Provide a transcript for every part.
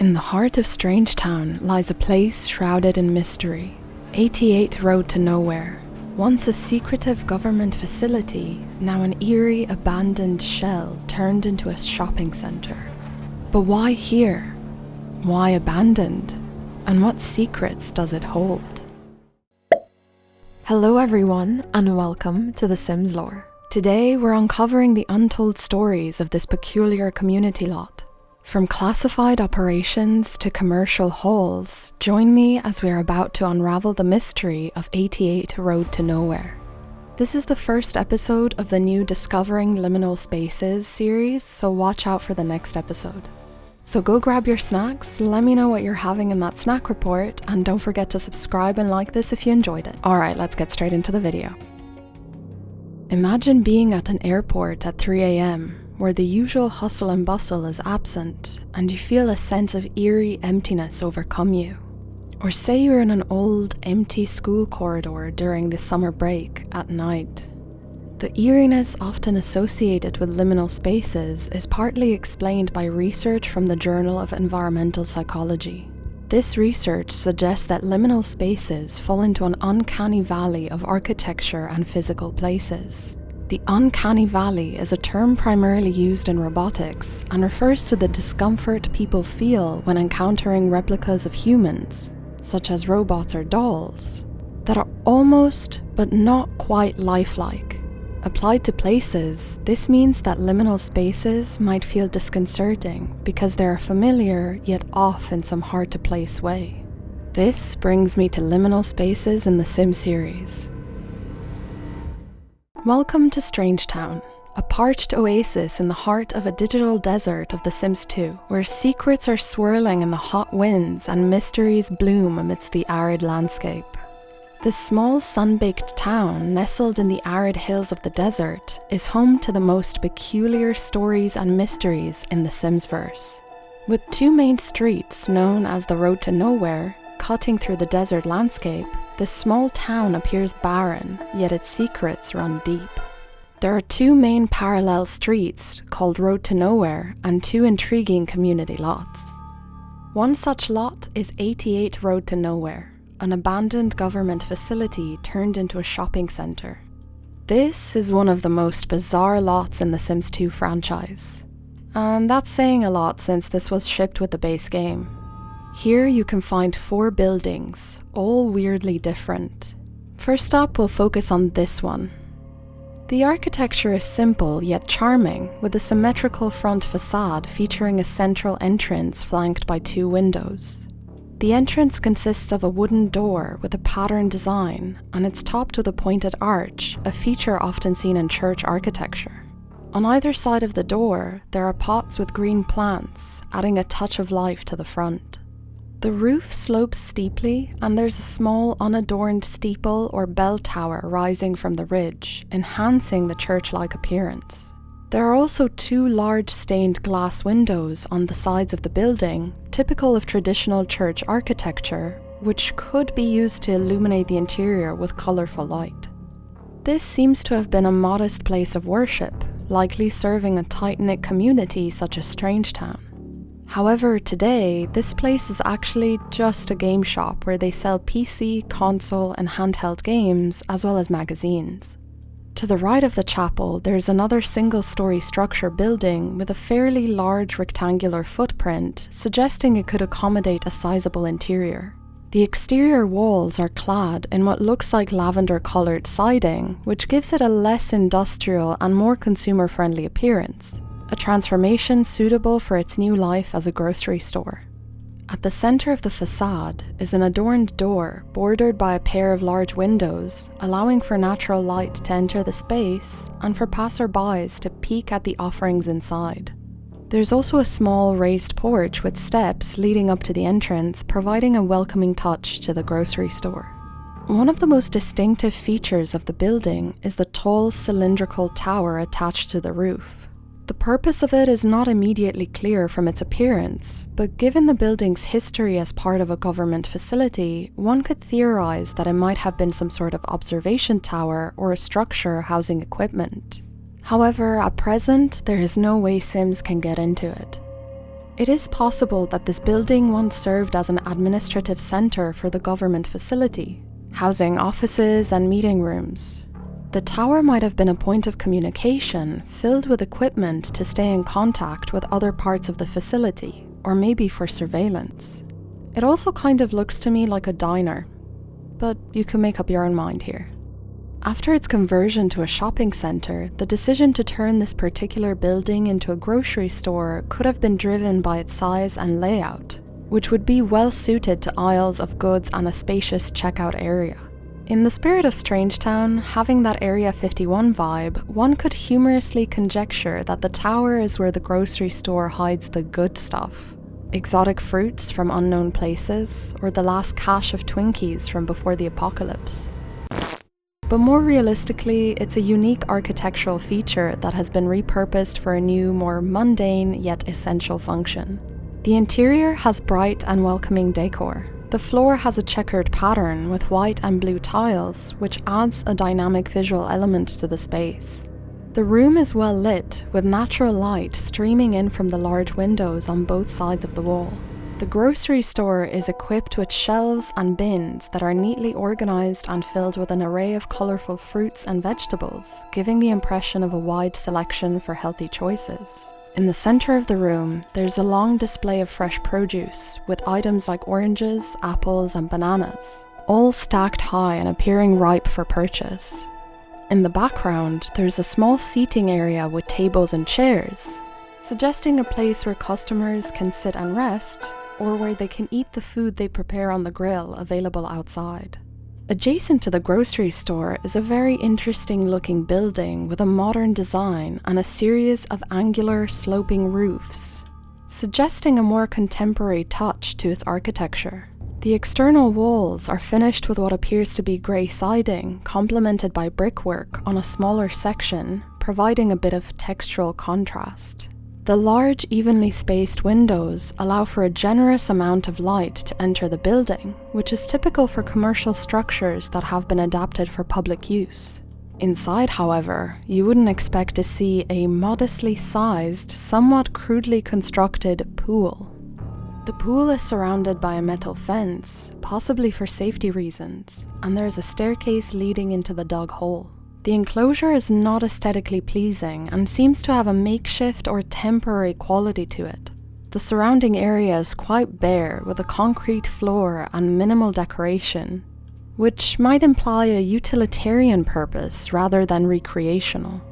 In the heart of Strangetown lies a place shrouded in mystery, 88 Road to Nowhere. Once a secretive government facility, now an eerie abandoned shell turned into a shopping centre. But why here? Why abandoned? And what secrets does it hold? Hello everyone, and welcome to The Sims Lore. Today we're uncovering the untold stories of this peculiar community lot. From classified operations to commercial halls, join me as we are about to unravel the mystery of 88 Road to Nowhere. This is the first episode of the new Discovering Liminal Spaces series, so watch out for the next episode. So go grab your snacks, let me know what you're having in that snack report, and don't forget to subscribe and like this if you enjoyed it. Alright, let's get straight into the video. Imagine being at an airport at 3 a.m, where the usual hustle and bustle is absent, and you feel a sense of eerie emptiness overcome you. Or say you're in an old, empty school corridor during the summer break at night. The eeriness often associated with liminal spaces is partly explained by research from the Journal of Environmental Psychology. This research suggests that liminal spaces fall into an uncanny valley of architecture and physical places. The uncanny valley is a term primarily used in robotics and refers to the discomfort people feel when encountering replicas of humans, such as robots or dolls, that are almost but not quite lifelike. Applied to places, this means that liminal spaces might feel disconcerting because they are familiar yet off in some hard-to-place way. This brings me to liminal spaces in the Sim series. Welcome to Strangetown, a parched oasis in the heart of a digital desert of The Sims 2, where secrets are swirling in the hot winds and mysteries bloom amidst the arid landscape. This small sun-baked town, nestled in the arid hills of the desert, is home to the most peculiar stories and mysteries in the Simsverse. With two main streets known as the Road to Nowhere, cutting through the desert landscape, this small town appears barren, yet its secrets run deep. There are two main parallel streets called Road to Nowhere and two intriguing community lots. One such lot is 88 Road to Nowhere, an abandoned government facility turned into a shopping centre. This is one of the most bizarre lots in the Sims 2 franchise. And that's saying a lot since this was shipped with the base game. Here you can find 4 buildings, all weirdly different. First up, we'll focus on this one. The architecture is simple yet charming, with a symmetrical front facade featuring a central entrance flanked by 2 windows. The entrance consists of a wooden door with a patterned design, and it's topped with a pointed arch, a feature often seen in church architecture. On either side of the door, there are pots with green plants, adding a touch of life to the front. The roof slopes steeply, and there's a small unadorned steeple or bell tower rising from the ridge, enhancing the church-like appearance. There are also 2 large stained glass windows on the sides of the building, typical of traditional church architecture, which could be used to illuminate the interior with colourful light. This seems to have been a modest place of worship, likely serving a tight-knit community such as Strangetown. However, today, this place is actually just a game shop where they sell PC, console, and handheld games, as well as magazines. To the right of the chapel, there's another single-story structure building with a fairly large rectangular footprint, suggesting it could accommodate a sizable interior. The exterior walls are clad in what looks like lavender-coloured siding, which gives it a less industrial and more consumer-friendly appearance. A transformation suitable for its new life as a grocery store. At the center of the facade is an adorned door bordered by a pair of large windows, allowing for natural light to enter the space and for passerbys to peek at the offerings inside. There's also a small raised porch with steps leading up to the entrance, providing a welcoming touch to the grocery store. One of the most distinctive features of the building is the tall cylindrical tower attached to the roof. The purpose of it is not immediately clear from its appearance, but given the building's history as part of a government facility, one could theorize that it might have been some sort of observation tower or a structure housing equipment. However, at present, there is no way Sims can get into it. It is possible that this building once served as an administrative centre for the government facility, housing offices and meeting rooms. The tower might have been a point of communication filled with equipment to stay in contact with other parts of the facility, or maybe for surveillance. It also kind of looks to me like a diner, but you can make up your own mind here. After its conversion to a shopping centre, the decision to turn this particular building into a grocery store could have been driven by its size and layout, which would be well suited to aisles of goods and a spacious checkout area. In the spirit of Strangetown, having that Area 51 vibe, one could humorously conjecture that the tower is where the grocery store hides the good stuff. Exotic fruits from unknown places, or the last cache of Twinkies from before the apocalypse. But more realistically, it's a unique architectural feature that has been repurposed for a new, more mundane yet essential function. The interior has bright and welcoming decor. The floor has a checkered pattern with white and blue tiles, which adds a dynamic visual element to the space. The room is well lit, with natural light streaming in from the large windows on both sides of the wall. The grocery store is equipped with shelves and bins that are neatly organised and filled with an array of colourful fruits and vegetables, giving the impression of a wide selection for healthy choices. In the centre of the room, there's a long display of fresh produce, with items like oranges, apples and bananas, all stacked high and appearing ripe for purchase. In the background, there's a small seating area with tables and chairs, suggesting a place where customers can sit and rest, or where they can eat the food they prepare on the grill available outside. Adjacent to the grocery store is a very interesting looking building with a modern design and a series of angular sloping roofs, suggesting a more contemporary touch to its architecture. The external walls are finished with what appears to be grey siding, complemented by brickwork on a smaller section, providing a bit of textural contrast. The large, evenly spaced windows allow for a generous amount of light to enter the building, which is typical for commercial structures that have been adapted for public use. Inside, however, you wouldn't expect to see a modestly sized, somewhat crudely constructed pool. The pool is surrounded by a metal fence, possibly for safety reasons, and there is a staircase leading into the dug hole. The enclosure is not aesthetically pleasing and seems to have a makeshift or temporary quality to it. The surrounding area is quite bare, with a concrete floor and minimal decoration, which might imply a utilitarian purpose rather than recreational.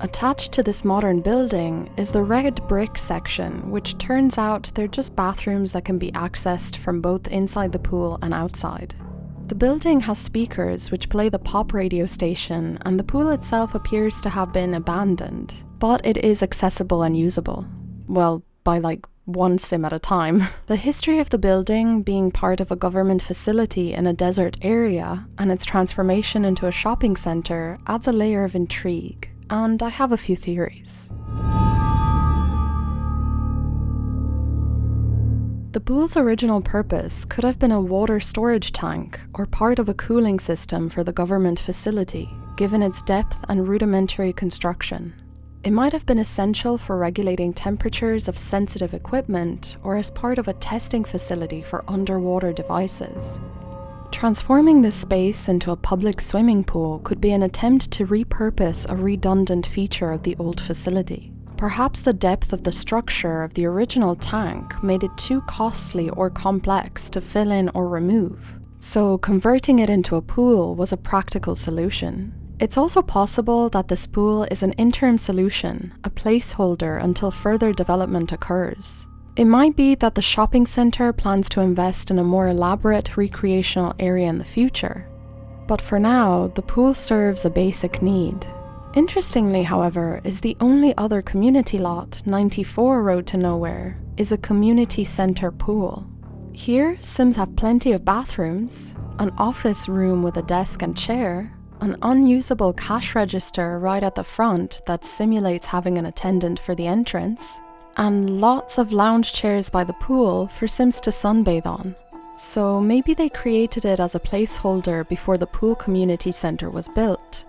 Attached to this modern building is the red brick section, which turns out they're just bathrooms that can be accessed from both inside the pool and outside. The building has speakers which play the pop radio station, and the pool itself appears to have been abandoned, but it is accessible and usable. Well, by like one sim at a time. The history of the building being part of a government facility in a desert area, and its transformation into a shopping centre adds a layer of intrigue, and I have a few theories. The pool's original purpose could have been a water storage tank or part of a cooling system for the government facility, given its depth and rudimentary construction. It might have been essential for regulating temperatures of sensitive equipment or as part of a testing facility for underwater devices. Transforming this space into a public swimming pool could be an attempt to repurpose a redundant feature of the old facility. Perhaps the depth of the structure of the original tank made it too costly or complex to fill in or remove, so converting it into a pool was a practical solution. It's also possible that this pool is an interim solution, a placeholder until further development occurs. It might be that the shopping centre plans to invest in a more elaborate recreational area in the future, but for now, the pool serves a basic need. Interestingly, however, is the only other community lot, 94 Road to Nowhere, is a community centre pool. Here, Sims have plenty of bathrooms, an office room with a desk and chair, an unusable cash register right at the front that simulates having an attendant for the entrance, and lots of lounge chairs by the pool for Sims to sunbathe on. So maybe they created it as a placeholder before the pool community centre was built.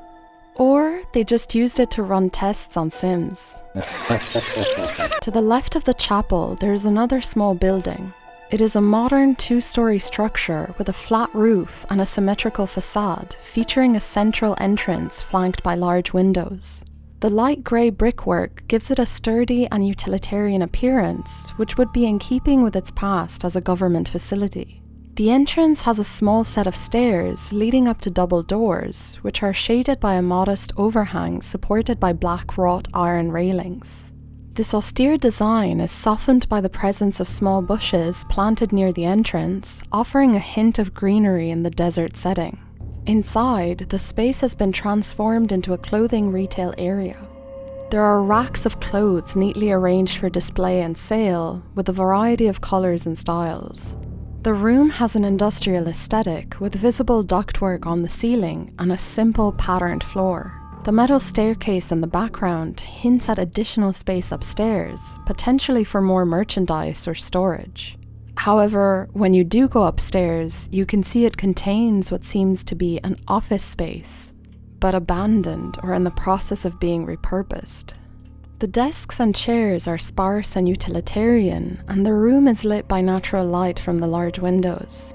Or they just used it to run tests on Sims. To the left of the chapel, there is another small building. It is a modern 2-story structure with a flat roof and a symmetrical facade, featuring a central entrance flanked by large windows. The light grey brickwork gives it a sturdy and utilitarian appearance, which would be in keeping with its past as a government facility. The entrance has a small set of stairs leading up to double doors, which are shaded by a modest overhang supported by black wrought iron railings. This austere design is softened by the presence of small bushes planted near the entrance, offering a hint of greenery in the desert setting. Inside, the space has been transformed into a clothing retail area. There are racks of clothes neatly arranged for display and sale, with a variety of colours and styles. The room has an industrial aesthetic, with visible ductwork on the ceiling and a simple patterned floor. The metal staircase in the background hints at additional space upstairs, potentially for more merchandise or storage. However, when you do go upstairs, you can see it contains what seems to be an office space, but abandoned or in the process of being repurposed. The desks and chairs are sparse and utilitarian, and the room is lit by natural light from the large windows.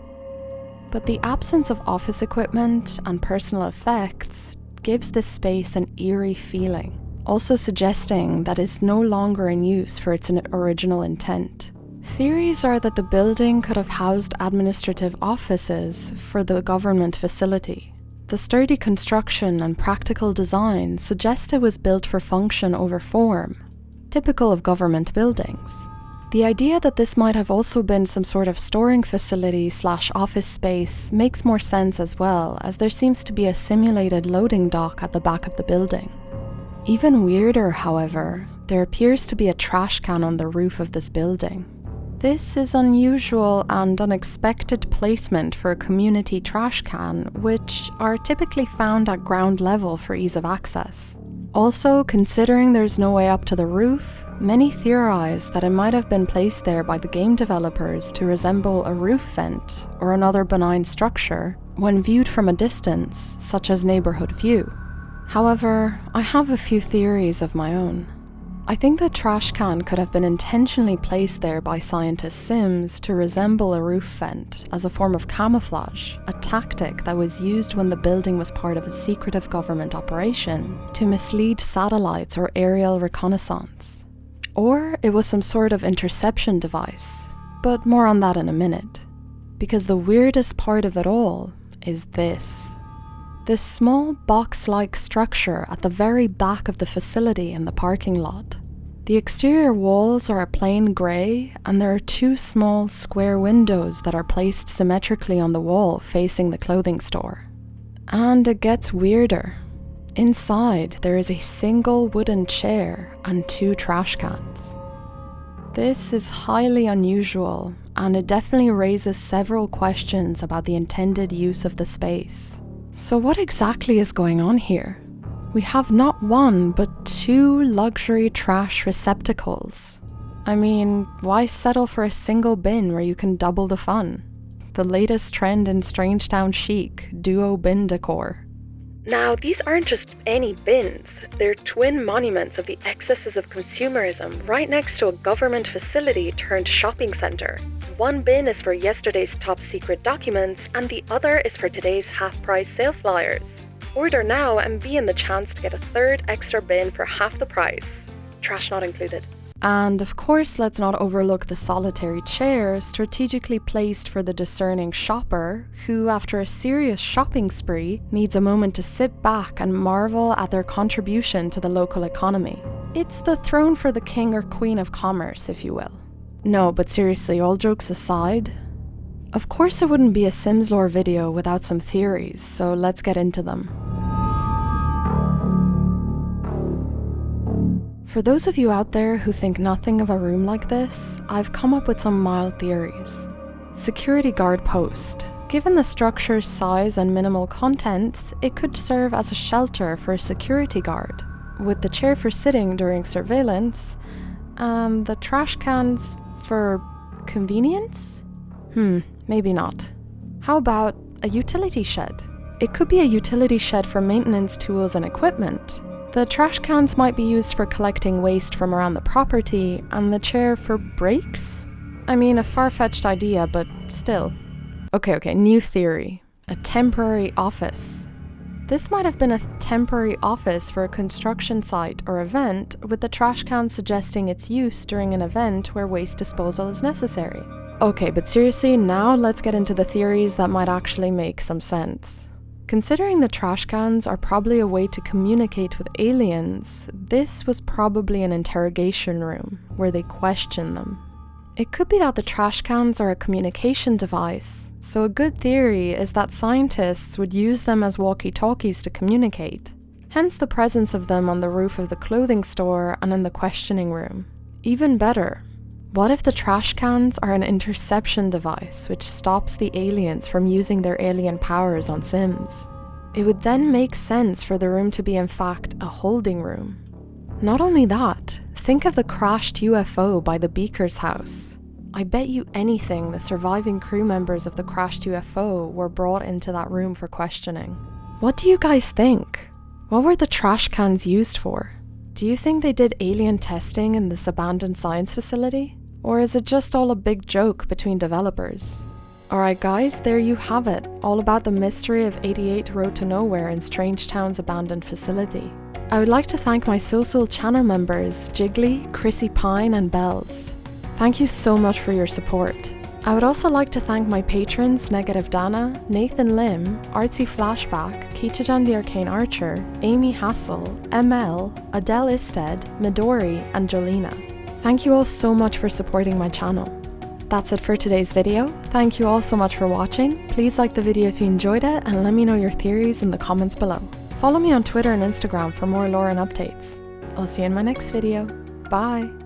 But the absence of office equipment and personal effects gives this space an eerie feeling, also suggesting that it's no longer in use for its original intent. Theories are that the building could have housed administrative offices for the government facility. The sturdy construction and practical design suggest it was built for function over form, typical of government buildings. The idea that this might have also been some sort of storing facility / office space makes more sense as well, as there seems to be a simulated loading dock at the back of the building. Even weirder, however, there appears to be a trash can on the roof of this building. This is unusual and unexpected placement for a community trash can, which are typically found at ground level for ease of access. Also, considering there's no way up to the roof, many theorize that it might have been placed there by the game developers to resemble a roof vent or another benign structure when viewed from a distance, such as neighborhood view. However, I have a few theories of my own. I think the trash can could have been intentionally placed there by scientist Sims to resemble a roof vent as a form of camouflage, a tactic that was used when the building was part of a secretive government operation to mislead satellites or aerial reconnaissance. Or it was some sort of interception device, but more on that in a minute. Because the weirdest part of it all is this. This small box-like structure at the very back of the facility in the parking lot. The exterior walls are a plain grey, and there are 2 small square windows that are placed symmetrically on the wall facing the clothing store. And it gets weirder. Inside, there is a single wooden chair and 2 trash cans. This is highly unusual, and it definitely raises several questions about the intended use of the space. So what exactly is going on here? We have not 1, but 2 luxury trash receptacles. I mean, why settle for a single bin where you can double the fun? The latest trend in Strangetown chic, duo bin decor. Now, these aren't just any bins. They're twin monuments of the excesses of consumerism right next to a government facility turned shopping centre. One bin is for yesterday's top secret documents, and the other is for today's half-price sale flyers. Order now and be in the chance to get a 3rd extra bin for half the price. Trash not included. And of course, let's not overlook the solitary chair strategically placed for the discerning shopper who, after a serious shopping spree, needs a moment to sit back and marvel at their contribution to the local economy. It's the throne for the king or queen of commerce, if you will. No, but seriously, all jokes aside, of course it wouldn't be a Sims lore video without some theories, so let's get into them. For those of you out there who think nothing of a room like this, I've come up with some mild theories. Security guard post. Given the structure's size and minimal contents, it could serve as a shelter for a security guard, with the chair for sitting during surveillance, and the trash cans for convenience? Maybe not. How about a utility shed? It could be a utility shed for maintenance tools and equipment. The trash cans might be used for collecting waste from around the property, and the chair for breaks? I mean, a far-fetched idea, but still. Okay, new theory. A temporary office. This might have been a temporary office for a construction site or event, with the trash can suggesting its use during an event where waste disposal is necessary. Okay, but seriously, now let's get into the theories that might actually make some sense. Considering the trash cans are probably a way to communicate with aliens, this was probably an interrogation room where they question them. It could be that the trash cans are a communication device, so a good theory is that scientists would use them as walkie-talkies to communicate, hence the presence of them on the roof of the clothing store and in the questioning room. Even better, what if the trash cans are an interception device which stops the aliens from using their alien powers on Sims? It would then make sense for the room to be in fact a holding room. Not only that, think of the crashed UFO by the Beaker's house. I bet you anything the surviving crew members of the crashed UFO were brought into that room for questioning. What do you guys think? What were the trash cans used for? Do you think they did alien testing in this abandoned science facility? Or is it just all a big joke between developers? Alright guys, there you have it, all about the mystery of 88 Road to Nowhere in Strangetown's abandoned facility. I would like to thank my SoulSoul channel members, Jiggly, Krissy Pyne and Bels. Thank you so much for your support. I would also like to thank my patrons Negative Dana, Nathan Lim, Artsy Flashback, Kichajan the Arcane Archer, Amy Hassel, ML, Adele Isted, Midori and Jolina. Thank you all so much for supporting my channel. That's it for today's video. Thank you all so much for watching. Please like the video if you enjoyed it and let me know your theories in the comments below. Follow me on Twitter and Instagram for more lore and updates. I'll see you in my next video. Bye!